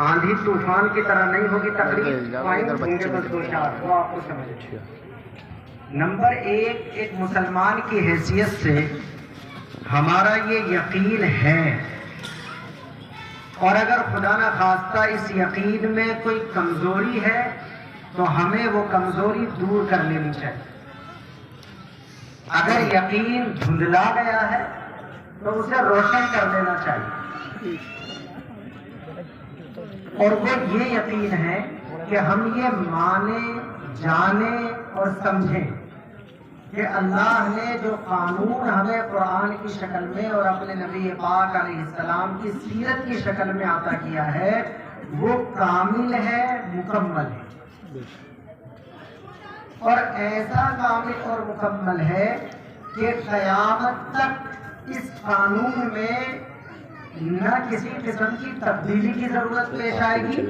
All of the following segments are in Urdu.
آندھی طوفان کی طرح نہیں ہوگی تقریب، ہوں گے بس دو چار، وہ آپ کو سمجھ۔ نمبر ایک مسلمان کی حیثیت سے ہمارا یہ یقین ہے، اور اگر خدا نہ خواستہ اس یقین میں کوئی کمزوری ہے تو ہمیں وہ کمزوری دور کر لینی چاہیے۔ اگر یقین دھندلا گیا ہے تو اسے روشن کر لینا چاہیے، اور وہ یہ یقین ہے کہ ہم یہ مانیں، جانیں اور سمجھیں کہ اللہ نے جو قانون ہمیں قرآن کی شکل میں اور اپنے نبی پاک علیہ السلام کی سیرت کی شکل میں عطا کیا ہے وہ کامل ہے، مکمل ہے، اور ایسا کامل اور مکمل ہے کہ قیامت تک اس قانون میں نہ کسی قسم کی تبدیلی کی ضرورت پیش آئے گی،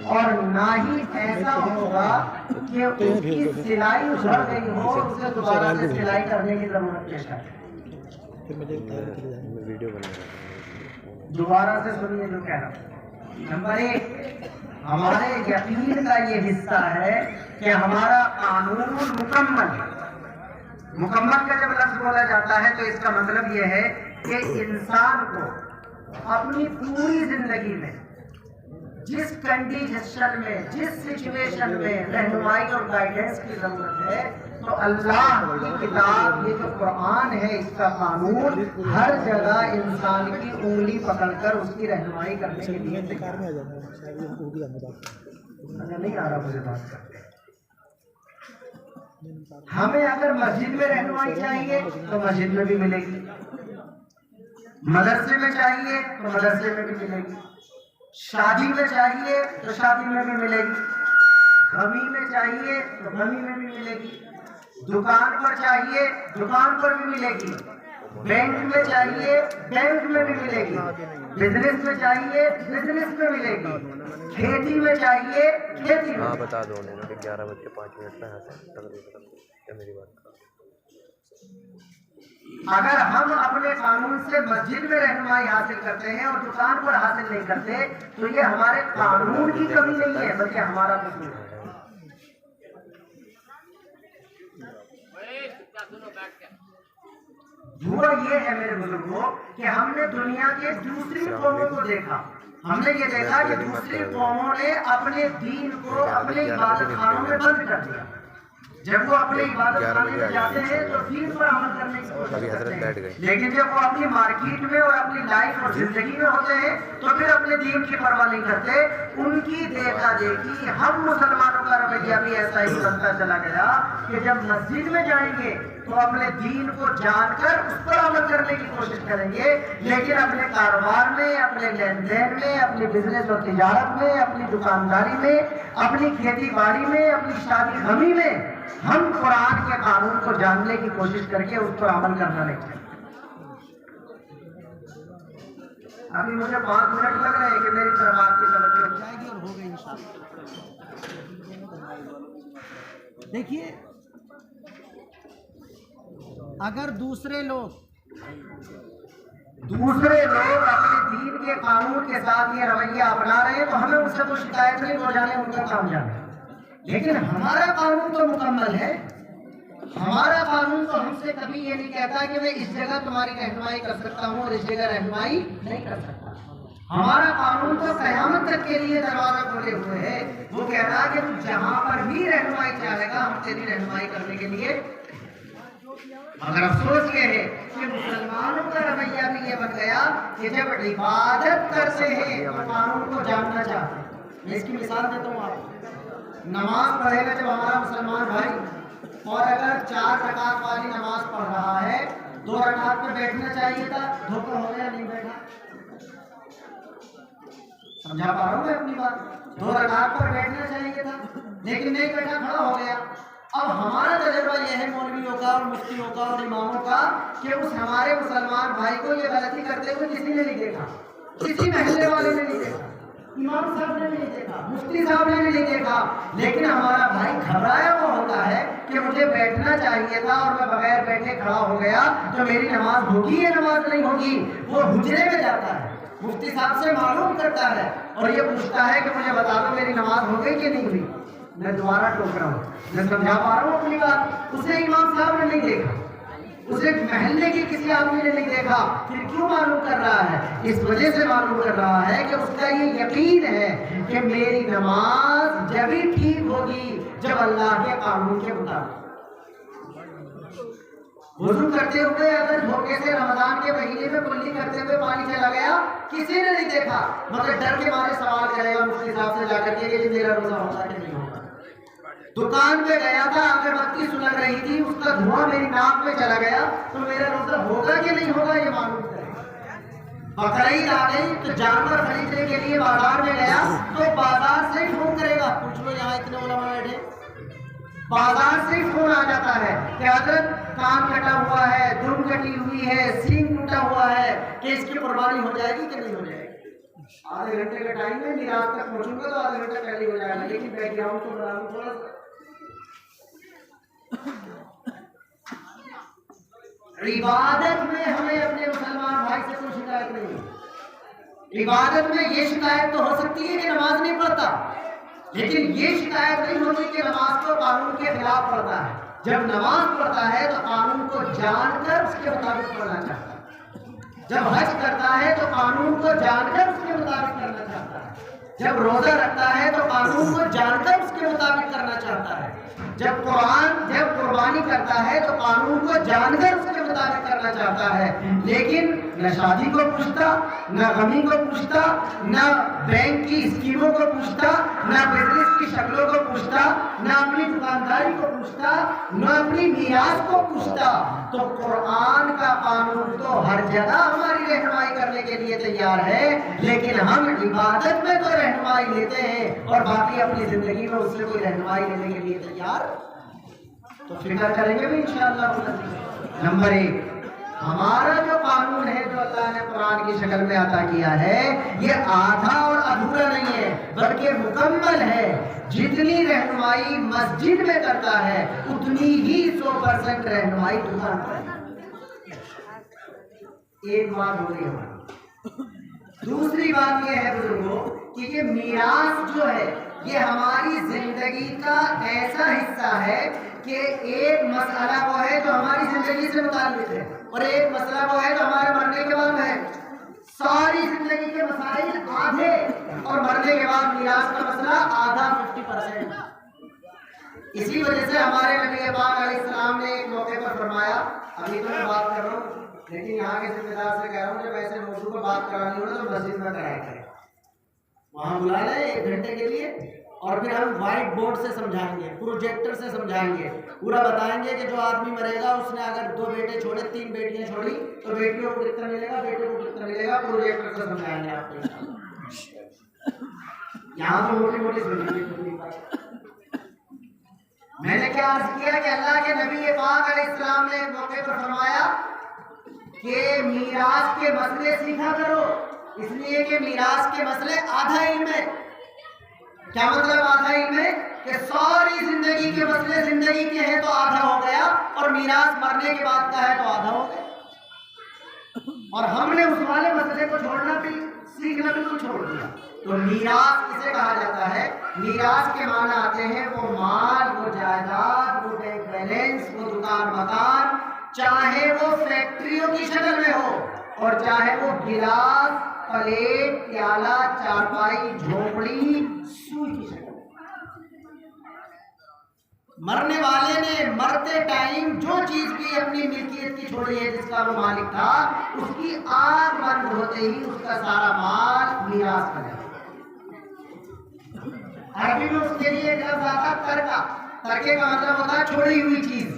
اور نہ ہی ایسا ہوگا کہ اس کی سلائی ابھر گئی ہو اور اسے دوبارہ سے سلائی کرنے کی ضرورت پیش آئے۔ دوبارہ سے سنیے جو کہہ رہا ہوں۔ نمبر ایک، ہمارے یقین کا یہ حصہ ہے کہ ہمارا قانون مکمل ہے۔ مکمل کا جب لفظ بولا جاتا ہے تو اس کا مطلب یہ ہے کہ انسان کو اپنی پوری زندگی میں جس کنڈیشن میں، جس سچویشن میں رہنمائی اور گائیڈنس کی ضرورت ہے تو اللہ کی کتاب، یہ جو قرآن ہے، اس کا قانون ہر جگہ انسان کی انگلی پکڑ کر اس کی رہنمائی کرنے کے لیے نہیں آ رہا مجھے بات کرتے۔ ہمیں اگر مسجد میں رہنمائی چاہیے تو مسجد میں بھی ملے گی، مدرسے میں چاہیے تو مدرسے میں بھی ملے گی، شادی میں چاہیے تو شادی میں بھی ملے گی، غمی میں چاہیے تو غمی میں بھی ملے گی، دکان پر چاہیے دکان پر بھی ملے گی، بینک میں چاہیے بینک میں بھی ملے گی، بزنس میں چاہیے بزنس میں ملے گی، کھیتی میں چاہیے کھیتی میں۔ بتا دو 11:05 پہ میری بات۔ اگر ہم اپنے قانون سے مسجد میں رہنمائی حاصل کرتے ہیں اور دکان پر حاصل نہیں کرتے تو یہ ہمارے قانون کی کمی نہیں ہے بلکہ ہمارا قصور ہے۔ ہوا یہ ہے میرے بزرگوں کہ ہم نے دنیا کے دوسری قوموں کو دیکھا، ہم نے یہ دیکھا کہ دوسری قوموں نے اپنے دین کو اپنے عبادت خانوں میں بند کر دیا۔ جب وہ اپنے عبادت خانے میں جاتے ہیں تو دین پر عمل کرنے کی کوشش کرتے ہیں، لیکن جب وہ اپنی مارکیٹ میں اور اپنی لائف اور زندگی میں ہوتے ہیں تو پھر اپنے دین کی پرواہ نہیں کرتے۔ ان کی دیکھا دیکھی ہم مسلمانوں کا رویہ بھی ایسا ہی بنتا چلا گیا کہ جب مسجد میں جائیں گے تو اپنے دین کو جان کر اس پر عمل کرنے کی کوشش کریں گے، لیکن اپنے کاروبار میں، اپنے لین دین میں، اپنی بزنس اور تجارت میں، اپنی دکانداری میں، اپنی کھیتی باڑی میں، اپنی شادی غمی میں ہم قرآن کے قانون کو جاننے کی کوشش کر کے اس پر عمل کرنا نہیں چاہیے۔ ابھی مجھے 5 منٹ لگ رہے ہیں کہ میری طرف آپ کی توجہ ہو جائے گی اور ہو گئی انشاءاللہ۔ دیکھیے، اگر دوسرے لوگ اپنے دین کے قانون کے ساتھ یہ رویہ اپنا رہے ہیں تو ہمیں اس سے کوئی شکایت نہیں، ہو جانے ان کا کام جانے، لیکن ہمارا قانون تو مکمل ہے۔ ہمارا قانون تو ہم سے کبھی یہ نہیں کہتا کہ میں اس جگہ تمہاری رہنمائی کر سکتا ہوں اور اس جگہ رہنمائی نہیں کر سکتا۔ ہمارا قانون تو قیامت تک کے لیے دروازہ کھولے ہوئے ہے، وہ کہہ رہا کہ تو جہاں پر بھی رہنمائی چاہے گا ہم تیری رہنمائی کرنے کے لیے۔ مگر افسوس یہ ہے کہ مسلمانوں کا رویہ بھی یہ بن گیا کہ جب عبادت کرتے ہیں تو قانون کو جاننا چاہتے ہیں۔ میں اس کی مثال دیتا ہوں آپ کو۔ نماز پڑھے گا جب ہمارا مسلمان بھائی، اور اگر 4 رکعت والی نماز پڑھ رہا ہے، 2 رکعت پہ بیٹھنا چاہیے تھا، دھوکہ ہو گیا نہیں بیٹھا۔ سمجھا پا رہا ہوں میں اپنی بات؟ 2 رکعت پر بیٹھنا چاہیے تھا لیکن نہیں بیٹھا، کھڑا ہو گیا۔ اب ہمارا تجربہ یہ ہے مولویوں کا اور مفتیوں کا اور اماموں کا کہ اس ہمارے مسلمان بھائی کو یہ غلطی کرتے ہوئے کسی نے نہیں دیکھا، کسی محلے والے نے نہیں دیکھا، امام صاحب نے بھی نہیں دیکھا، مفتی صاحب نے بھی نہیں دیکھا، لیکن ہمارا بھائی گھبرایا ہوا ہوتا ہے کہ مجھے بیٹھنا چاہیے تھا اور میں بغیر بیٹھے کھڑا ہو گیا تو میری نماز ہوگی یا نماز نہیں ہوگی۔ وہ حجرے میں جاتا ہے، مفتی صاحب سے معلوم کرتا ہے اور یہ پوچھتا ہے کہ مجھے بتا دو میری نماز ہو گئی کہ نہیں ہوئی، میں دوبارہ ٹوک رہا ہوں، میں سمجھا پا رہا ہوں اپنی بات، اسے امام صاحب نے نہیں دیکھا، اسے محلے کے کسی آدمی نے نہیں دیکھا، پھر کیوں معلوم کر رہا ہے؟ اس وجہ سے معلوم کر رہا ہے کہ اس کا یہ یقین ہے کہ میری نماز جبھی ٹھیک ہوگی جب اللہ کے قانون کے مطابق۔ وضو کرتے ہوئے اگر دھوکے سے رمضان کے مہینے میں کلی کرتے ہوئے پانی چلا گیا، کسی نے نہیں دیکھا، مگر ڈر کے مارے سوال کرے گا مفتی صاحب سے جا کر کے کہ میرا روزہ ہوگا کہ نہیں ہوگا۔ دکان پہ گیا تھا، اگر بتی سلگ رہی تھی، اس کا دھواں میری ناک میں چلا گیا تو میرا روزہ ہوگا کہ نہیں ہوگا یہ معلوم کرے گا۔ بقرعید آ گئی تو جانور خریدنے کے لیے بازار میں گیا تو بازار سے ہی فون کرے گا، پوچھ لو یہاں اتنے علماء بیٹھے، بازار سے ہی فون آ جاتا ہے کہ حضرت کان کٹا ہوا ہے، دم کٹی ہوئی ہے، سینگ ٹوٹا ہوا ہے، کہ اس کی قربانی ہو جائے گی کہ نہیں ہو جائے گی؟ آدھے گھنٹے کا ٹائم ہے، میراث تک پہنچوں گا تو آدھے گھنٹہ پہلے ہو جائے گا، لیکن بیٹھ گیا ہوں تو بتا دوں تھوڑا سا۔ عبادت میں ہمیں اپنے مسلمان بھائی سے کوئی شکایت نہیں، عبادت میں یہ شکایت تو ہو سکتی ہے کہ نماز نہیں پڑھتا، لیکن یہ شکایت نہیں ہوتی کہ نماز کو قانون کے خلاف پڑھتا ہے۔ جب نماز پڑھتا ہے تو قانون کو جان کر اس کے مطابق پڑھنا چاہتا ہے، جب حج کرتا ہے تو قانون کو جان کر اس کے مطابق کرنا چاہتا ہے، جب روزہ رکھتا ہے تو قانون کو جان کر اس کے مطابق کرنا چاہتا ہے، جب قربانی کرتا ہے تو قانون کو جان کر اس کے مطابق کرنا چاہتا ہے، لیکن نہ شادی کو پوچھتا، نہ غمی کو پوچھتا، نہ بینک کی اسکیموں کو پوچھتا، نہ بزنس کی شکلوں کو پوچھتا، نہ اپنی دکانداری کو پوچھتا، نہ اپنی میراث کو پوچھتا۔ تو قرآن کا قانون تو ہر جگہ ہماری رہنمائی کرنے کے لیے تیار ہے، لیکن ہم عبادت میں تو رہنمائی لیتے ہیں اور باقی اپنی زندگی میں اس سے کوئی رہنمائی لینے کے لیے تیار تو فکر کریں گے بھی انشاءاللہ۔ نمبر 1، ہمارا جو قانون ہے جو اللہ نے قرآن کی شکل میں عطا کیا ہے، یہ آدھا اور ادھورا نہیں ہے بلکہ مکمل ہے۔ جتنی رہنمائی مسجد میں کرتا ہے اتنی ہی 100% رہنمائی دکان پر ہے۔ ایک بات ہو رہی ہے۔ دوسری بات یہ ہے بزرگوں کہ یہ میراث جو ہے یہ ہماری زندگی کا ایسا حصہ ہے کہ ایک مسئلہ وہ ہے جو ہماری زندگی سے متعلق ہے اور ایک مسئلہ وہ ہے جو ہمارے مرنے کے بعد ہے۔ ساری زندگی کے مسائل آدھے اور مرنے کے بعد میراث کا مسئلہ آدھا 50%۔ اسی وجہ سے ہمارے نبی پاک علیہ السلام نے ایک موقع پر فرمایا، ابھی تو میں بات کر رہا ہوں لیکن یہاں کے ذمہ دار سے کہہ رہا ہوں جب ایسے موضوع پر بات کرانی ہو تو مسجد میں کرایا کریں، وہاں بلا لیں 1 گھنٹے کے لیے اور پھر ہم وائٹ بورڈ سے سمجھائیں گے، پروجیکٹر سے سمجھائیں گے، پورا بتائیں گے کہ جو آدمی مرے گا اس نے اگر 2 بیٹے چھوڑے 3 بیٹیاں چھوڑی تو بیٹیوں کو کتنا ملے گا، بیٹوں کو کتنا ملے گا، پروجیکٹر سے سمجھائیں گے آپ کو۔ یہاں تو موٹی موٹی سمجھیں۔ میں نے کیا عرض کیا کہ اللہ کے نبی پاک علیہ السلام نے ایک موقع پر فرمایا کہ میراث کے مسئلے سیکھا کرو، اس لیے کہ میراث کے مسئلے آدھا علم ہے۔ کیا مطلب آدھا علم ہے؟ کہ ساری زندگی کے مسئلے زندگی کے ہیں تو آدھا ہو گیا، اور میراث مرنے کے بعد کا ہے تو آدھا ہو گیا، اور ہم نے اس والے مسئلے کو چھوڑنا بھی سیکھنا بالکل چھوڑ دیا۔ تو میراث کسے کہا جاتا ہے؟ میراث کے معنی آتے ہیں وہ مال، وہ جائیداد، وہ بینک بیلنس، وہ دکان مکان، چاہے وہ فیکٹریوں کی شکل میں ہو اور چاہے وہ گلاس، پلیٹ، پیالہ، چارپائی، جھونپڑی، سوئی کی شکل۔ مرنے والے نے مرتے ٹائم جو چیز بھی اپنی ملکیت کی چھوڑی ہے جس کا وہ مالک تھا، اس کی آنکھ بند ہوتے ہی اس کا سارا مال میراث بن جاتا۔ عربی میں اس کے لیے ایک لفظ آتا ترکہ۔ ترکے کا مطلب ہوتا ہے چھوڑی ہوئی چیز،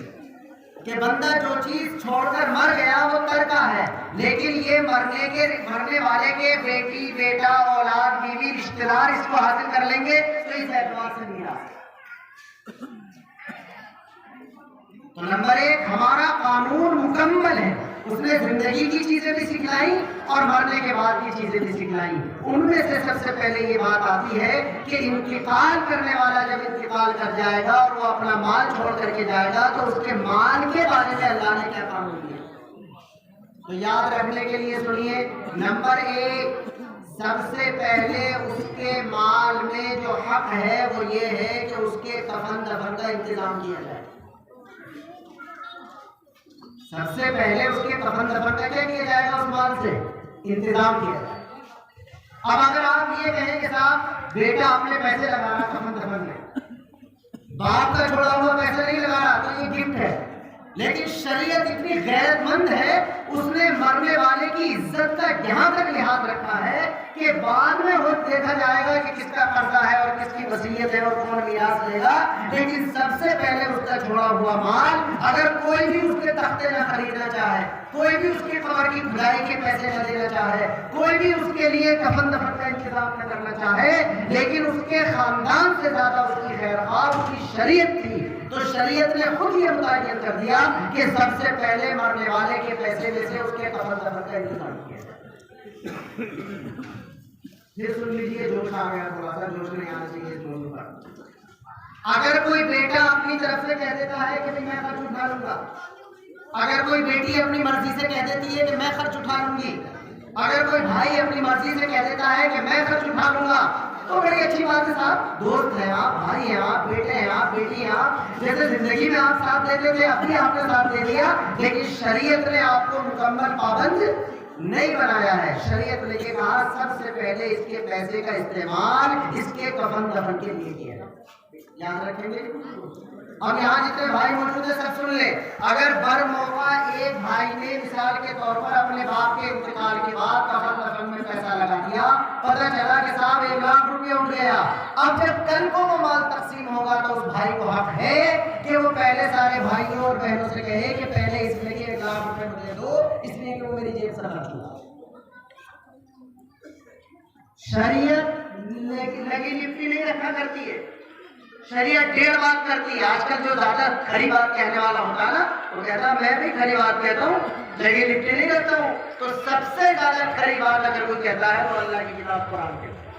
کہ بندہ جو چیز چھوڑ کر مر گیا وہ ترکہ ہے، لیکن یہ مرنے والے کے بیٹی، بیٹا، اولاد، بیوی، رشتہ دار اس کو حاصل کر لیں گے تو اس اعتبار سے میراث۔ تو نمبر 1 ہمارا قانون مکمل ہے، اس نے زندگی کی چیزیں بھی سکھلائی اور مرنے کے بعد کی چیزیں بھی سکھلائی۔ ان میں سے سب سے پہلے یہ بات آتی ہے کہ انتقال کرنے والا جب انتقال کر جائے گا اور وہ اپنا مال چھوڑ کر کے جائے گا تو اس کے مال کے بارے میں اللہ نے کیا قانون دیا۔ تو یاد رکھنے کے لیے سنیے، نمبر 1 سب سے پہلے اس کے مال میں جو حق ہے وہ یہ ہے کہ اس کے کفن دفن کا انتظام کیا جائے. سب سے پہلے اس کے کفن دفن کا کیا کیا جائے گا؟ اس مال سے انتظام کیا جائے. اب اگر آپ یہ کہیں کہ صاحب بیٹا اپنے پیسے لگا رہا کفن دفن میں، باپ کا چھوڑا ہوا پیسے نہیں لگا رہا، تو یہ گفٹ ہے. لیکن شریعت اتنی غیرت مند ہے، اس نے مرنے والے کی عزت کا یہاں تک لحاظ رکھا ہے کہ بعد میں وہ دیکھا جائے گا کہ کس کا قرضہ ہے اور کس کی وصیت ہے اور کون میراث لے گا، لیکن سب سے پہلے اس کا چھوڑا ہوا مال اگر کوئی بھی اس کے تختے نہ خریدنا چاہے، کوئی بھی اس کی قبر کی کھدائی کے پیسے نہ دینا چاہے، کوئی بھی اس کے لیے کفن دفن کا انتظام نہ کرنا چاہے، لیکن اس کے خاندان سے زیادہ اس کی خیرخواہ اس کی شریعت تھی، تو شریعت نے خود یہ متعین کر دیا کہ سب سے پہلے مرنے والے کے پیسے میں سے اس کے کفن دفن کا انتظام کیا جائے. پھر سن لیجیے، جوش آ گیا، تھوڑا سا جوش نہیں آنا چاہیے اس موضوع پر. اگر کوئی بیٹا اپنی طرف سے کہہ دیتا ہے کہ میں خرچ اٹھا لوں گا، اگر کوئی بیٹی اپنی مرضی سے کہہ دیتی ہے کہ میں خرچ اٹھا لوں گی، اگر کوئی بھائی اپنی مرضی سے کہہ دیتا ہے کہ میں خرچ اٹھا لوں گا، تو بڑی اچھی بات ہے صاحب. دوست ہیں آپ، بھائی ہیں آپ، بیٹے ہیں آپ، بیٹی ہیں آپ، جیسے زندگی میں آپ ساتھ دیتے تھے اب بھی آپ نے ساتھ دے دیا، لیکن شریعت نے آپ کو مکمل پابند نہیں بنایا ہے. شریعت نے یہ کہا سب سے پہلے اس کے پیسے کا استعمال اس کے کفن دفن کے لیے کیا. یاد رکھیں گے. اب یہاں جتنے بھائی موجود ہیں سب سن لیں. اگر بر موقع ایک بھائی نے مثال کے طور پر اپنے باپ کے انتقال کے بعد کفن دفن میں پیسہ لگا دیا، پتہ چلا کہ صاحب 1 لاکھ روپیہ اٹھ گیا، اب جب کل کو وہ مال تقسیم ہوگا تو اس بھائی کو حق ہے کہ وہ پہلے سارے بھائیوں اور بہنوں سے کہے کہ پہلے اس میں 1 لاکھ روپے مجھے دو، اس لیے کہ وہ میری جیب سے خرچ ہوا. شریعت لگی لپٹی نہیں رکھا کرتی ہے، شریعت 1.5 بات کرتی ہے. آج کل جو زیادہ کھری بات کہنے والا ہوتا ہے نا، وہ کہتا ہے میں بھی کھری بات کہتا ہوں، لگی لپٹی نہیں کرتا ہوں. تو سب سے زیادہ کھری بات اگر کوئی کہتا ہے تو اللہ کی کتاب قرآن کہتا ہے.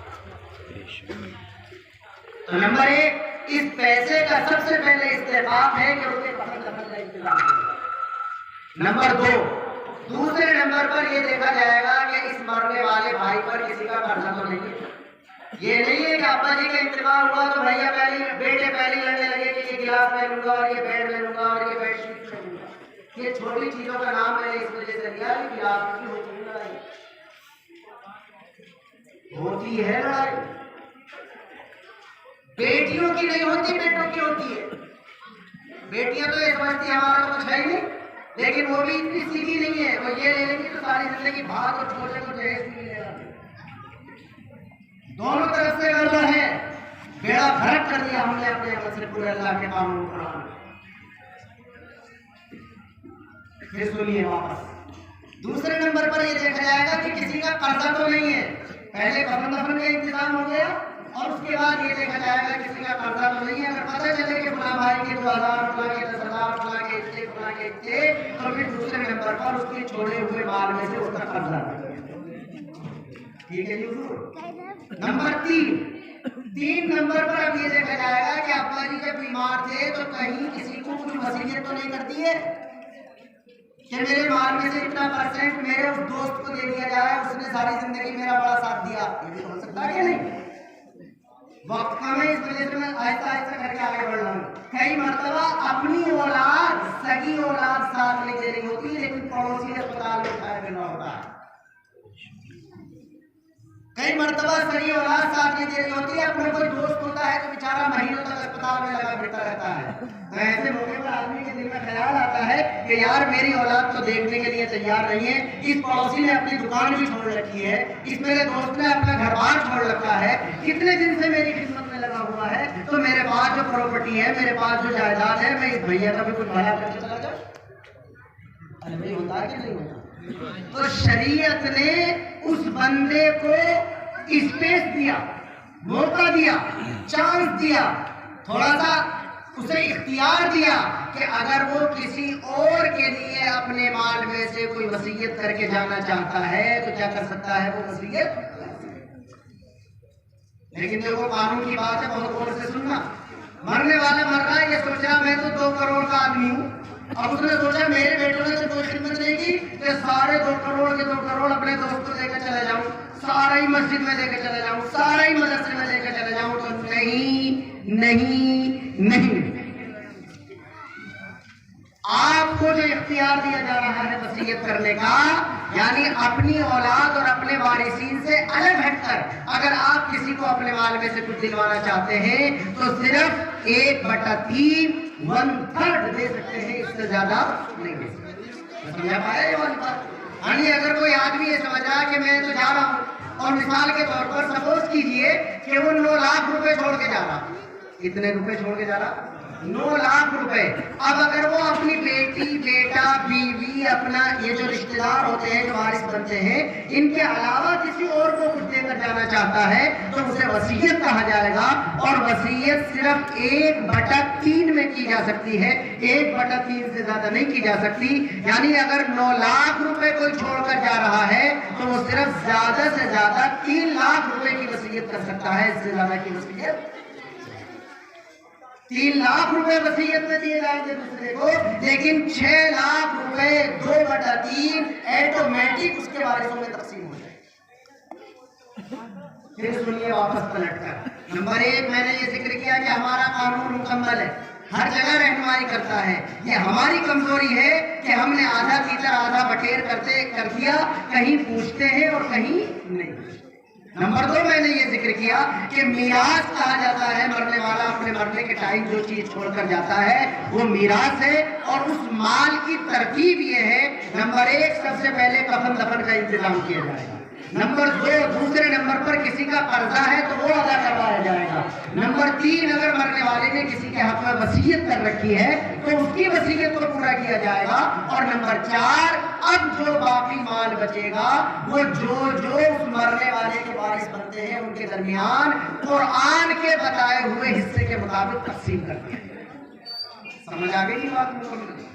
تو نمبر 1 اس پیسے کا سب سے پہلے استحقاق ہے کہ اس کے کفن دفن کا انتظام کرے. نمبر 2 دوسرے نمبر پر یہ دیکھا جائے گا کہ اس مرنے والے بھائی پر کسی کا قرضہ تو نہیں ہے. یہ نہیں ہے کہ ابا جی کا انتقال ہوا تو بھیا بیٹے پہلی لڑنے لگے کہ یہ گلاس لے لوں گا اور یہ بیڈ لے لوں گا اور یہ بیڈ شیٹ لے لوں گا. یہ چھوٹی چیزوں کا نام میں نے اس وجہ سے لیا کہ گلاس کی ہوتی ہے لڑائی، ہوتی ہے لڑائی. بیٹیوں کی نہیں ہوتی، بیٹوں کی ہوتی ہے. بیٹیاں تو یہ سمجھتی ہیں ہمارا تو کچھ ہے ہی نہیں، لیکن وہ بھی اتنی سیدھی نہیں ہے، وہ یہ لے لیں گی تو ساری زندگی بھاگ اور چھوٹے کو جہیز نہیں لے گا. دونوں طرف سے غلط ہے. بیڑا فرق کر دیا ہم نے اپنے عمل سے پورے اللہ کے قانون قرآن. پھر سنیے واپس. دوسرے نمبر پر یہ دیکھا جائے گا کہ کسی کا قرضہ تو نہیں ہے. پہلے کفن دفن کا انتظام ہو گیا اور اس کے بعد یہ دیکھا جائے گا کسی کا قرضہ تو نہیں ہے. اگر پتہ چلے کہ فلاں بھائی کے 2000، فلاں کے 10,000، فلاں کے اتنے، فلاں کے اتنے، تو پھر دوسرے نمبر پر اس کے چھوڑے ہوئے مال میں سے اس کا قرضہ ہے. ٹھیک ہے جی حضور. نمبر 3 نمبر پر اب یہ دیکھا جائے گا کہ ابا جی جب بیمار تھے تو کہیں کسی کو کچھ وصیت تو نہیں کرتی ہے کہ میرے مال میں سے اتنا % میرے اس دوست کو دے دیا جائے، اس نے ساری زندگی میرا بڑا ساتھ دیا. یہ بھی ہو سکتا ہے کہ نہیں؟ وقت کم ہے، اس وجہ سے میں آہستہ آہستہ کر کے آگے بڑھ رہا ہوں. کئی مرتبہ اپنی اولاد سگی اولاد ساتھ نہیں دے رہی ہوتی، لیکن پڑوسی اسپتال میں اٹھایا دینا ہوتا ہے. کئی مرتبہ سگی اولاد ساتھ نہیں دے رہی ہوتی ہے، اپنا کوئی دوست ہوتا ہے تو بیچارہ مہینوں تک اسپتال میں لگا پھرتا رہتا ہے. تو ایسے موقع پر آدمی کے دل میں خیال آتا ہے کہ یار میری اولاد تو دیکھنے کے لیے تیار نہیں ہے، اس پڑوسی نے اپنی دکان بھی چھوڑ رکھی ہے، اس میرے دوست نے اپنا گھر بار چھوڑ رکھا ہے، کتنے دن سے میری خدمت میں لگا ہوا ہے، تو میرے پاس جو پراپرٹی ہے، میرے پاس جو جائیداد ہے، میں اس بھیا کا بھی کچھ بھایا کر کے چلا جاؤں. ارے بھائی ہوتا ہے کہ نہیں ہوتا؟ تو شریعت نے اس بندے کو اسپیس دیا، موقع دیا، چانس دیا، تھوڑا سا اسے اختیار دیا کہ اگر وہ کسی اور کے لیے اپنے مال میں سے کوئی وصیت کر کے جانا چاہتا ہے تو کیا کر سکتا ہے وہ وصیت. لیکن دیکھو قانون کی بات ہے، بہت غور سے سننا. مرنے والا مر رہا ہے، یہ سوچ رہا میں تو 2 کروڑ کا آدمی ہوں. اب اس نے سوچا میرے بیٹوں نے تو کوئی خدمت نہیں کی، کہ سارے 2 کروڑ کے 2 کروڑ اپنے دوست کو دے کر چلے جاؤں. سارا ہی مسجد میں لے کے چلے جاؤں، سارا ہی مدرسے میں لے کے چلے جاؤں، تو نہیں نہیں نہیں۔ آپ کو جو اختیار دیا جا رہا ہے وصیت کرنے کا، یعنی اپنی اولاد اور اپنے وارثین سے الگ ہٹ کر اگر آپ کسی کو اپنے مال میں سے کچھ دلوانا چاہتے ہیں تو صرف 1/3 1/3 دے سکتے ہیں، اس سے زیادہ نہیں دے سکتے۔ سمجھا پایا یہ والی بات؟ یعنی اگر کوئی آدمی یہ سمجھ رہا کہ میں تو جا رہا ہوں، اور مثال کے طور پر سپوز کیجئے کہ وہ 9 لاکھ روپے چھوڑ کے جا رہا، کتنے روپے چھوڑ کے جا رہا؟ 9 لاکھ روپے۔ اب اگر وہ اپنی بیٹی، بیٹا، بیوی، اپنا یہ جو رشتہ دار ہوتے ہیں جو وارث بنتے ہیں، ان کے علاوہ کسی اور کو کچھ دے کر جانا چاہتا ہے تو اسے وصیت کہا جائے گا، اور وصیت صرف 1/3 میں کی جا سکتی ہے، 1/3 سے زیادہ نہیں کی جا سکتی۔ یعنی اگر 9 لاکھ روپے کوئی چھوڑ کر جا رہا ہے تو وہ صرف زیادہ سے زیادہ 3 لاکھ روپے کی وصیت کر سکتا ہے، اس سے زیادہ کی وصیت 3 لاکھ روپے وصیت میں دیے جائیں گے دوسرے کو، لیکن 6 لاکھ روپے 2/3 ایٹومیٹک اس کے وارثوں میں تقسیم ہو جائے۔ پھر سنیے واپس پلٹ کر، نمبر 1 میں نے یہ ذکر کیا کہ ہمارا قانون مکمل ہے، ہر جگہ رہنمائی کرتا ہے۔ یہ ہماری کمزوری ہے کہ ہم نے آدھا تیتر آدھا بٹیر کر دیا، کہیں پوچھتے ہیں اور کہیں نہیں۔ نمبر 2 میں نے یہ ذکر کیا کہ میراث کہا جاتا ہے، مرنے والا اپنے مرنے کے ٹائم جو چیز چھوڑ کر جاتا ہے وہ میراث ہے، اور اس مال کی ترتیب یہ ہے، نمبر 1 سب سے پہلے کفن دفن کا انتظام کیا جائے گا، نمبر 2 دوسرے نمبر پر کسی کا قرضہ ہے تو وہ ادا کروایا جائے گا، نمبر 3 اگر مرنے والے نے کسی کے حق میں وصیت کر رکھی ہے تو اس کی وصیت کو پورا کیا جائے گا، اور نمبر 4 اب جو باقی مال بچے گا وہ جو اس مرنے والے کے وارث بنتے ہیں ان کے درمیان قرآن کے بتائے ہوئے حصے کے مطابق تقسیم کر دیا جائے۔ سمجھ آ گئی بات مکمل؟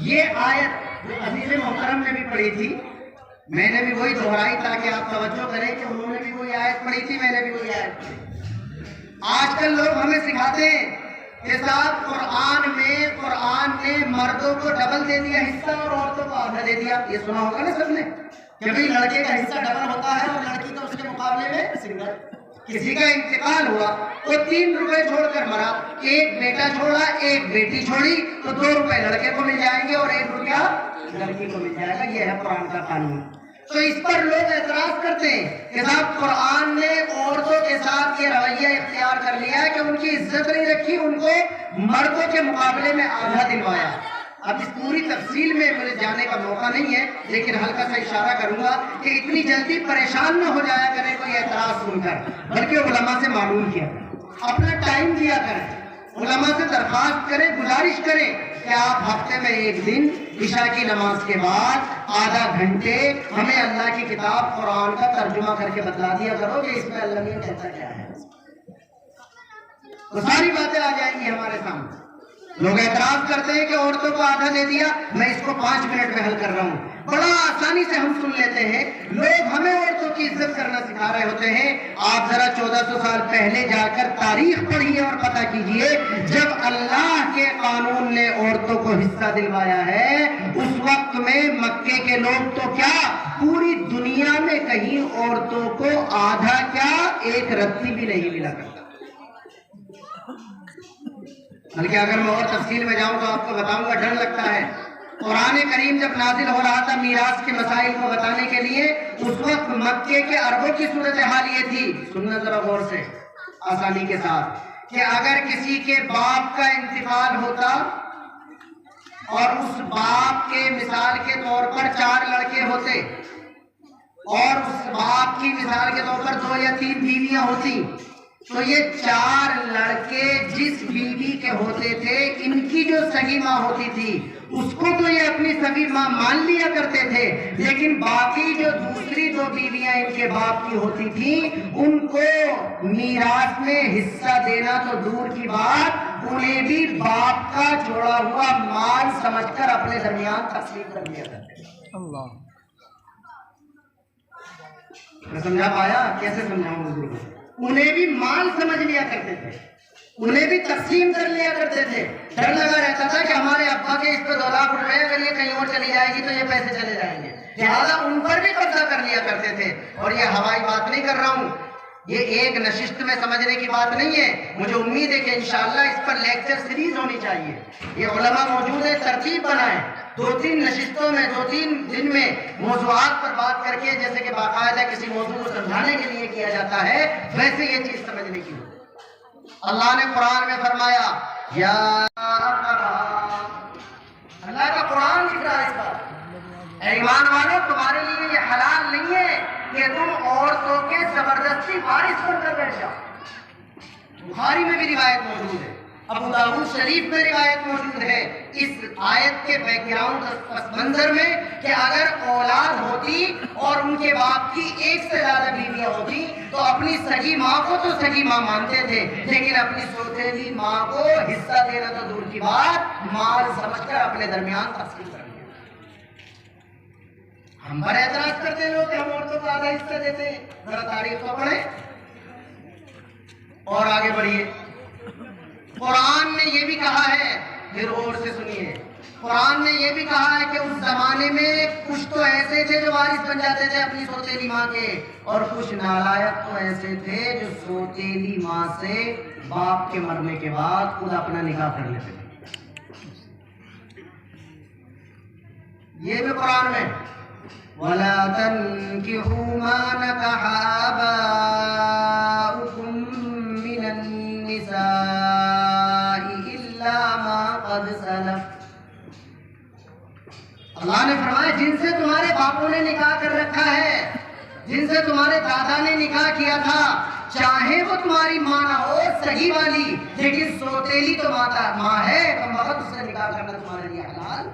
یہ آیت جو عزیز محترم نے بھی پڑھی تھی، میں نے بھی وہی دہرائی تاکہ آپ توجہ کریں کہ انہوں نے بھی وہی آیت پڑھی تھی، میں نے بھی وہی آیت پڑھی۔ آج کل لوگ ہمیں سکھاتے ہیں کہ صاحب قرآن نے مردوں کو ڈبل دے دیا حصہ اور عورتوں کو آدھا دے دیا۔ یہ سنا ہوگا نا سب نے کہ بھئی لڑکے کا حصہ ڈبل ہوتا ہے اور لڑکی کا اس کے مقابلے میں سنگل۔ کسی کا انتقال ہوا، وہ 3 روپے چھوڑ کر مرا، 1 بیٹا چھوڑا 1 بیٹی چھوڑی، تو 2 روپے لڑکے کو مل جائیں گے اور 1 روپیہ لڑکی کو مل جائے گا۔ یہ ہے قرآن کا قانون۔ تو اس پر لوگ اعتراض کرتے ہیں کہ صاحب قرآن نے عورتوں کے ساتھ یہ رویہ اختیار کر لیا کہ ان کی عزت نہیں رکھی، ان کو مردوں کے مقابلے میں آدھا دلوایا۔ اب اس پوری تفصیل میں مجھے جانے کا موقع نہیں ہے، لیکن ہلکا سا اشارہ کروں گا کہ اتنی جلدی پریشان نہ ہو جایا کریں کوئی اعتراض سن کر، بلکہ علماء سے معلوم کیا، اپنا ٹائم دیا کریں، علماء سے درخواست کریں، گزارش کریں کہ آپ ہفتے میں 1 دن عشاء کی نماز کے بعد آدھا گھنٹے ہمیں اللہ کی کتاب قرآن کا ترجمہ کر کے بتلا دیا کرو کہ اس میں اللہ نے کہتا کیا ہے، تو ساری باتیں آ جائیں گی ہمارے سامنے۔ لوگ اعتراض کرتے ہیں کہ عورتوں کو آدھا دے دیا، میں اس کو 5 منٹ میں حل کر رہا ہوں، بڑا آسانی سے ہم سن لیتے ہیں۔ لوگ ہمیں عورتوں کی عزت کرنا سکھا رہے ہوتے ہیں۔ آپ ذرا 1400 سال پہلے جا کر تاریخ پڑھیے اور پتہ کیجئے، جب اللہ کے قانون نے عورتوں کو حصہ دلوایا ہے اس وقت میں مکے کے لوگ تو کیا پوری دنیا میں کہیں عورتوں کو آدھا کیا 1 رتی بھی نہیں ملا کرتا۔ بلکہ اگر میں اور تفصیل میں جاؤں تو آپ کو بتاؤں گا، ڈر لگتا ہے۔ قرآن کریم جب نازل ہو رہا تھا میراث کے مسائل کو بتانے کے لیے، اس وقت مکے کے عربوں کی صورتحال یہ تھی، سننا ذرا غور سے آسانی کے ساتھ، کہ اگر کسی کے باپ کا انتقال ہوتا اور اس باپ کے مثال کے طور پر 4 لڑکے ہوتے اور اس باپ کی مثال کے طور پر 2 یا 3 بیویاں ہوتی، تو یہ 4 لڑکے جس بیوی کے ہوتے تھے ان کی جو سگی ماں ہوتی تھی اس کو تو یہ اپنی سگی ماں مان لیا کرتے تھے، لیکن باقی جو دوسری 2 بیویاں ان کے باپ کی ہوتی تھیں ان کو میراث میں حصہ دینا تو دور کی بات، انہیں بھی باپ کا چھوڑا ہوا مال سمجھ کر اپنے درمیان تقسیم کر دیا کرتے تھے۔ اللہ، میں سمجھا پایا؟ کیسے سمجھاؤں؟ انہیں بھی مال سمجھ لیا کرتے تھے۔ انہیں بھی تقسیم کر لیا کرتے تھے. ڈر لگا رہتا تھا کہ ہمارے ابا کے اس پہ 2 لاکھ روپے اگر یہ کہیں اور چلی جائے گی تو یہ پیسے چلے جائیں گے، لہٰذا ان پر بھی قبضہ کر لیا کرتے تھے. اور یہ ہوائی بات نہیں کر رہا ہوں، یہ ایک نشست میں سمجھنے کی بات نہیں ہے. مجھے امید ہے کہ انشاءاللہ اس پر لیکچر سیریز ہونی چاہیے. یہ علماء موجود ہیں، ترتیب بنائیں، 2-3 نشستوں میں 2-3 دن میں موضوعات پر بات کر کے، جیسے کہ باقاعدہ کسی موضوع کو سمجھانے کے لیے کیا جاتا ہے، ویسے یہ چیز سمجھنے کی. اللہ نے قرآن میں فرمایا یا اللہ کا قرآن لکھ رہا ہے اس پر، اے ایمان والو تمہارے لیے یہ حلال نہیں ہے کہ تم عورتوں کے زبردستی وارث بن کر بیٹھ جاؤ. بخاری میں بھی روایت موجود ہے، ابو داؤد شریف میں روایت موجود ہے اس آیت کے بیک گراؤنڈ پس منظر میں کہ اگر اولاد ہوتی اور ان کے باپ کی 1 سے زیادہ بیویاں ہوتی تو اپنی سگی ماں کو تو سگی ماں مانتے تھے، لیکن اپنی سوتیلی ماں کو حصہ دینا تو دور کی بات، مال سمجھ کر اپنے درمیان تقسیم کر دیا. ہم پر اعتراض کرتے لوگ کہ ہم عورتوں کو آدھا حصہ دیتے ہیں. ذرا تاریخ کو پڑھیں اور آگے بڑھیے. قرآن نے یہ بھی کہا ہے، پھر غور سے سنیے، قرآن نے یہ بھی کہا ہے کہ اس زمانے میں کچھ تو ایسے تھے جو وارث بن جاتے تھے اپنی سوتیلی ماں کے، اور کچھ نالائق تو ایسے تھے جو سوتیلی ماں سے باپ کے مرنے کے بعد خود اپنا نکاح کر لیتے تھے. یہ بھی قرآن میں وَلَا تَنْكِحُوا مَا نَكَحَ آبَاؤُكُم مِّنَ النِّسَاءِ إِلَّا مَا قَدْ سَلَفَ. اللہ نے فرمایا جن سے تمہارے باپوں نے نکاح کر رکھا ہے، جن سے تمہارے دادا نے نکاح کیا تھا، چاہے وہ تمہاری ماں نہ ہو صحیح والی، لیکن سوتیلی تو ماں ہے، تو وقت اس سے نکاح کرنا تمہارے لیے حلال.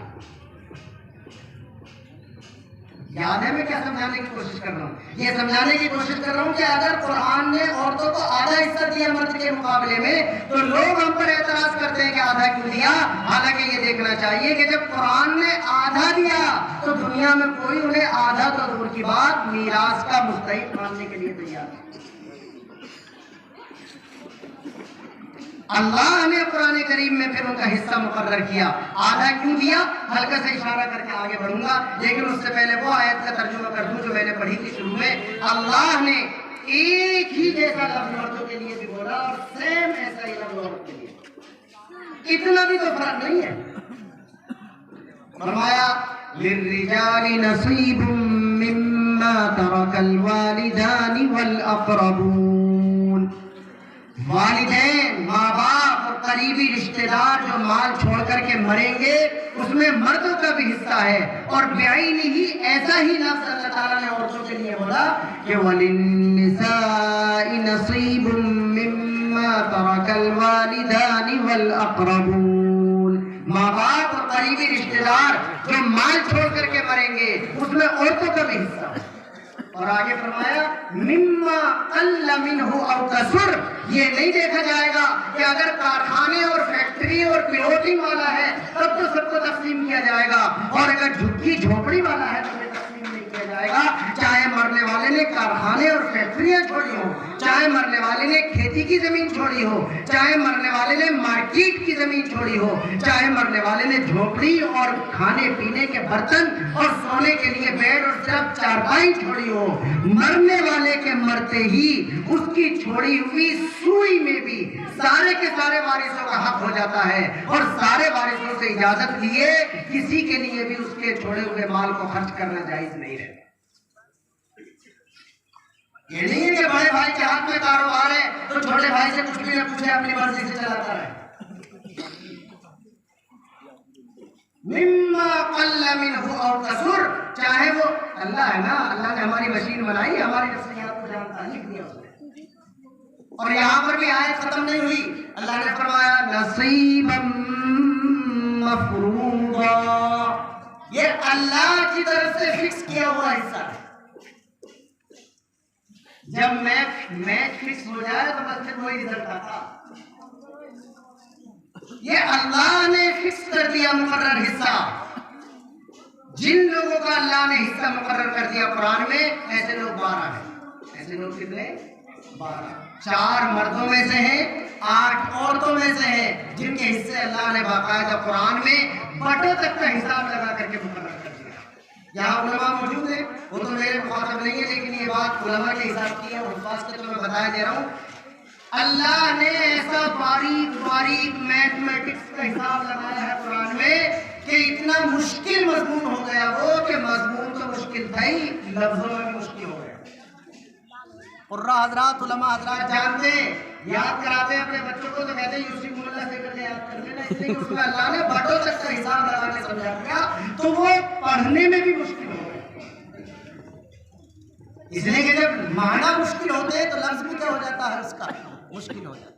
یاد ہے میں کیا سمجھانے کی کوشش کر رہا ہوں؟ یہ سمجھانے کی کوشش کر رہا ہوں کہ اگر قرآن نے عورتوں کو آدھا حصہ دیا مرد کے مقابلے میں، تو لوگ ہم پر اعتراض کرتے ہیں کہ آدھا کیوں دیا. حالانکہ یہ دیکھنا چاہیے کہ جب قرآن نے آدھا دیا تو دنیا میں کوئی انہیں آدھا تو دور کی بات میراث کا مستحق ماننے کے لیے تیار ہے. اللہ نے قرآن کریم میں پھر ان کا حصہ مقرر کیا. آدھا کیوں دیا ہلکا سے اشارہ کر کے آگے بڑھوں گا، لیکن اس سے پہلے وہ آیت کا ترجمہ کر دوں جو میں نے پڑھی تھی شروع میں. اللہ نے ایک ہی جیسا لفظ مردوں کے لیے بھی بولا اور سیم ایسا ہی لفظ عورت کے لیے، اتنا بھی تو فرق نہیں ہے. فرمایا للرجال نصیب مما ترک الوالدان والاقربون. والدین، ماں باپ اور قریبی رشتہ دار جو مال چھوڑ کر کے مریں گے اس میں مردوں کا بھی حصہ ہے. اور بعینہ ہی ایسا ہی لفظ اللہ تعالیٰ نے عورتوں کے لیے بولا کہ وَلِلنِّسَاءِ نَصِيبٌ مِّمَّا تَرَكَ الْوَالِدَانِ وَالْأَقْرَبُونَ. ماں باپ اور قریبی رشتہ دار جو مال چھوڑ کر کے مریں گے اس میں عورتوں کا بھی حصہ ہے. اور آگے فرمایا مما قل منہ او کثر. یہ نہیں دیکھا جائے گا کہ اگر کارخانے اور فیکٹری اور پلوٹنگ والا ہے تب تو سب کو تقسیم کیا جائے گا، اور اگر جھگی جھوپڑی والا ہے تو یہ تقسیم نہیں کیا جائے گا. چاہے مرنے والے نے کارخانے اور فیکٹریاں چھوڑی ہو، چاہے مرنے والے نے کھیتی کی زمین چھوڑی ہو، چاہے مرنے والے نے مارکیٹ کی زمین چھوڑی ہو، چاہے مرنے والے نے جھوپڑی اور کھانے پینے کے برتن اور سونے کے لیے بیڈ اور صرف چارپائی چھوڑی ہو، مرنے والے کے مرتے ہی اس کی چھوڑی ہوئی سوئی میں بھی سارے کے سارے وارثوں کا حق ہو جاتا ہے. اور سارے وارثوں سے اجازت لیے کسی کے لیے بھی اس کے چھوڑے ہوئے مال کو خرچ کرنا جائز نہیں رہتا. یہ نہیں ہے کہ بڑے بھائی کے ہاتھ میں کاروبار ہے تو چھوٹے بھائی سے کچھ بھی نہ پوچھے اپنی مرضی سے چلاتا رہے. مما قل منہ او کثر، چاہے وہ اللہ ہے نا، اللہ نے ہماری مشین بنائی، ہماری نفسیات کو جانتا ہے، لکھ دیا اس نے. اور یہاں پر بھی آیت ختم نہیں ہوئی. اللہ نے فرمایا نصیبا مفروضا. یہ اللہ کی طرف سے فکس کیا ہوا حصہ ہے. جب میچ فکس ہو جائے تو بس پھر وہی رزلٹ آتا. یہ اللہ نے فکس کر دیا مقرر حصہ. جن لوگوں کا اللہ نے حصہ مقرر کر دیا قرآن میں، ایسے لوگ 12 ہیں. ایسے لوگ کتنے؟ 12 4 مردوں میں سے ہیں 8 عورتوں میں سے ہیں جن کے حصے اللہ نے باقاعدہ قرآن میں بٹوں تک کا حساب لگا کر کے مقرر کر دیا. یہاں علماء موجود ہیں, وہ تو میرے مخاطب نہیں ہے, لیکن یہ بات علماء کے حساب کی ہے اور اس بات کے تو میں بتایا دے رہا ہوں. اللہ نے ایسا باریک باریک میتھمیٹکس کا حساب لگایا ہے قرآن میں کہ اتنا مشکل مضمون ہو گیا وہ کہ مضمون تو مشکل تھا ہی, لفظوں میں بھی مشکل ہو گیا. قرآن حضرات علماء حضرات جانتے ہیں, یاد کراتے ہیں اپنے بچوں کو تو کہتے ہیں یوسف اللہ سے کر لے, یاد کر لینا, اس لیے کہ اس میں اللہ نے بٹوں تک کا حساب لگا کے سمجھا دیا تو وہ پڑھنے میں بھی مشکل ہو گیا. اس لیے کہ جب معنی مشکل ہوتے ہیں تو لفظ بھی کیا ہو جاتا ہے, اس کا مشکل ہو جاتا ہے.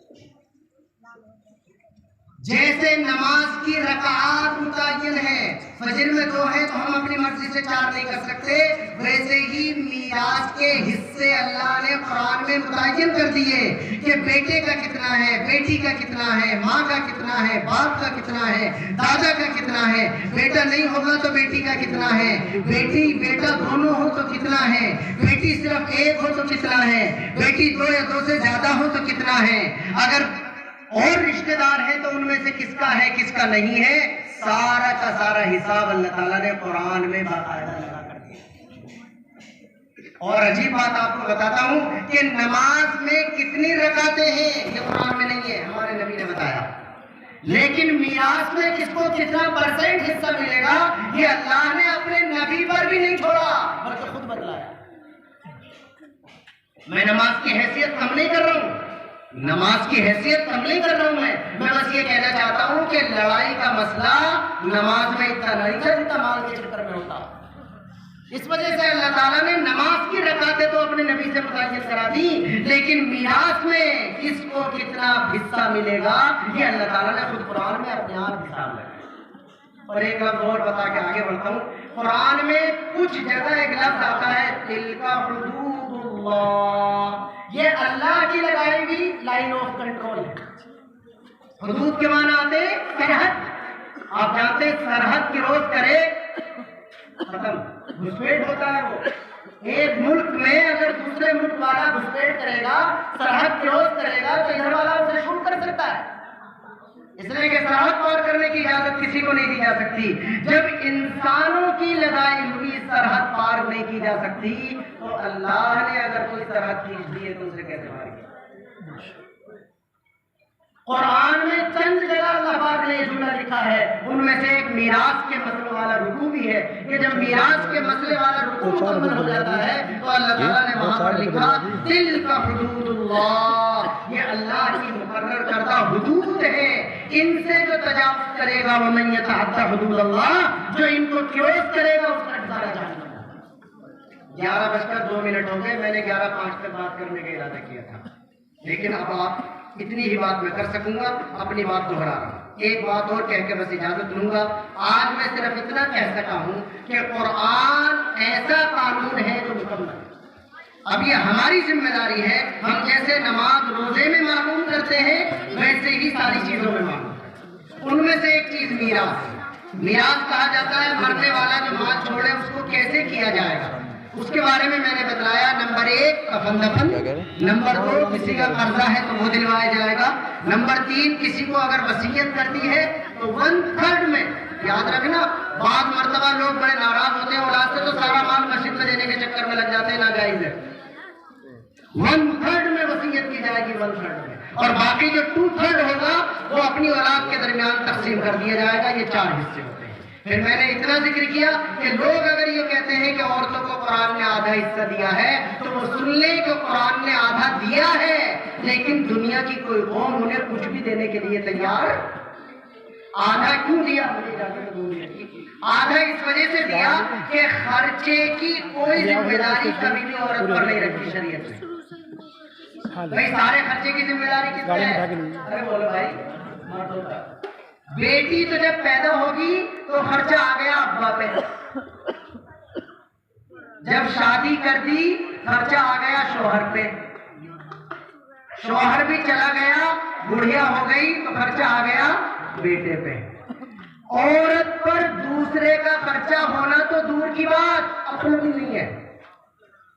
جیسے نماز کی رکعات متعین ہے, فجر میں 2 ہے تو ہم اپنی مرضی سے 4 نہیں کر سکتے, ویسے ہی میراث کے حصے اللہ نے قرآن میں متعین کر دیے کہ بیٹے کا کتنا ہے, بیٹی کا کتنا ہے, ماں کا کتنا ہے, باپ کا کتنا ہے, دادا کا کتنا ہے, بیٹا نہیں ہوگا تو بیٹی کا کتنا ہے, بیٹی بیٹا دونوں ہو تو کتنا ہے, بیٹی صرف 1 ہو تو کتنا ہے, بیٹی 2 یا 2 سے زیادہ ہو تو کتنا ہے, اگر اور رشتہ دار ہیں تو ان میں سے کس کا ہے کس کا نہیں ہے, سارا کا سارا حساب اللہ تعالیٰ نے قرآن میں باقاعدہ لگا کر دیا. اور عجیب بات آپ کو بتاتا ہوں کہ نماز میں کتنی رکعتیں ہیں یہ قرآن میں نہیں ہے, ہمارے نبی نے بتایا, لیکن میراث میں کس کو کتنا % حصہ ملے گا یہ اللہ نے اپنے نبی پر بھی نہیں چھوڑا بلکہ خود بتلایا. میں نماز کی حیثیت کم نہیں کر رہا ہوں, نماز کی حیثیت کم نہیں کر رہا ہوں, میں بس یہ کہنا چاہتا ہوں کہ لڑائی کا مسئلہ نماز میں اتنا نہیں تھا جتنا مال کے چکر میں ہوتا. اس وجہ سے اللہ تعالیٰ نے نماز کی رکعتیں تو اپنے نبی سے متعین کرا دی, لیکن میراث میں کس کو کتنا حصہ ملے گا یہ اللہ تعالیٰ نے خود قرآن میں اپنے آپ حساب لگایا. اور ایک لفظ اور بتا کے آگے بڑھتا ہوں, قرآن میں کچھ جگہ ایک لفظ آتا ہے تلک حدود اللہ, یہ اللہ کی لگائی ہوئی لائن آف کنٹرول ہے. حدود کے معنی آتے سرحد, آپ جانتے ہیں سرحد کراس کرے ختم, گھسپیٹ ہوتا ہے. وہ ایک ملک میں اگر دوسرے ملک والا گھسپیٹ کرے گا, سرحد کراس کرے گا تو ادھر والا اسے شوٹ کر سکتا ہے. اس لیے کہ سرحد پار کرنے کی اجازت کسی کو نہیں دی جا سکتی. جب انسانوں کی لگائی ہوئی سرحد پار نہیں کی جا سکتی تو اللہ نے اگر کوئی سرحد کھینچ دی ہے تو اسے کیسے پار کیا. قرآن میں چند جگہ اللہ پاک نے یہ جملہ لکھا ہے, ان میں سے ایک میراث کے مسئلے والا رکوع بھی ہے کہ جب میراث کے مسئلے والا رکوع مکمل ہو جاتا ہے تو اللہ تعالیٰ نے وہاں پر لکھا تلک حدود اللہ, یہ اللہ کی مقرر کردہ حدود ہے, ان سے جو تجاوز کرے گا ومن یتعد حدود اللہ, جو ان کو کراس کرے گا اس کا ٹھکانہ جہنم. 11:02 ہو گئے, میں نے 11:05 تک بات کرنے کا ارادہ کیا تھا, لیکن اب آپ اتنی ہی بات میں کر سکوں گا, اپنی بات دہرا رہا ہوں. ایک بات اور کہہ کے بس اجازت لوں گا. آج میں صرف اتنا کہہ سکا ہوں کہ قرآن ایسا قانون ہے جو مکمل ہے. اب یہ ہماری ذمہ داری ہے, ہم جیسے نماز روزے میں معلوم کرتے ہیں ویسے ہی ساری چیزوں میں معلوم کرتے ہیں. ان میں سے ایک چیز میراث. میراث کہا جاتا ہے مرنے والا جو مال چھوڑے اس کو کیسے کیا جائے گا, اس کے بارے میں میں نے بتلایا. نمبر 1 کفن دفن, نمبر 2 کسی کا قرضہ ہے تو وہ دلوایا جائے گا, نمبر 3 کسی کو اگر وصیت کرنی ہے تو 1/3 میں, یاد رکھنا بعض مرتبہ لوگ بڑے ناراض ہوتے ہیں اولاد سے تو سارا مال مسجد میں دینے کے چکر میں لگ جاتے ہیں, ناجائز ہے. 1/3 میں وصیت کی جائے گی, 1/3 میں, اور باقی جو 2/3 ہوگا وہ اپنی اولاد کے درمیان تقسیم کر دیا جائے گا. یہ 4 حصے ہوتے ہیں. پھر میں نے اتنا ذکر کیا کہ لوگ اگر یہ کہتے ہیں کہ عورتوں کو قرآن نے آدھا حصہ دیا ہے تو وہ سن لیں کہ قرآن نے آدھا دیا ہے, لیکن دنیا کی کوئی قوم انہیں کچھ بھی دینے کے لیے تیار. آدھا کیوں دیا, آدھا اس وجہ سے دیا کہ خرچے کی کوئی ذمہ داری کبھی بھی عورت پر نہیں رکھی شریعت میں. بھائی سارے خرچے کی ذمہ داری کس پر ہے؟ ارے بولو بھائی, بیٹی تو جب پیدا ہوگی تو خرچہ آ گیا ابا پہ, جب شادی کر دی خرچہ آ گیا شوہر پہ, شوہر بھی چلا گیا بڑھیا ہو گئی تو خرچہ آ گیا بیٹے پہ. عورت پر دوسرے کا خرچہ ہونا تو دور کی بات, اپنا بھی نہیں ہے.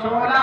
16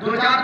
2-4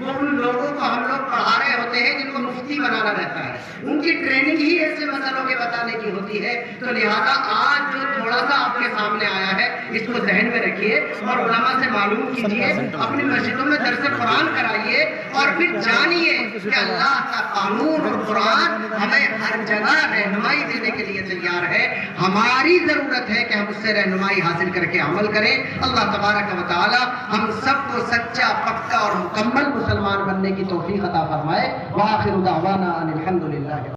وہ ان لوگوں کو ہم لوگ پڑھا رہے ہوتے ہیں جن کو مفتی بنانا رہتا ہے، ان کی ٹریننگ ہی ایسے مسئلوں کے بتانے کی ہوتی ہے. تو لہٰذا آج جو تھوڑا سا آپ کے سامنے آیا ہے اس کو ذہن میں رکھیے اور علماء سے معلوم کیجیے، اپنی مسجدوں میں درس قرآن کرائیے اور پھر جانیے کہ اللہ کا قانون اور قرآن ہمیں ہر جگہ رہنمائی دینے کے لیے تیار ہے. ہماری ضرورت ہے کہ ہم اس سے رہنمائی حاصل کر کے عمل کریں. اللہ تبارک و تعالی ہم سب کو سچا، پکا اور مکمل مسلمان بننے کی توفیق عطا فرمائے. وآخر دعوانا ان الحمد للہ.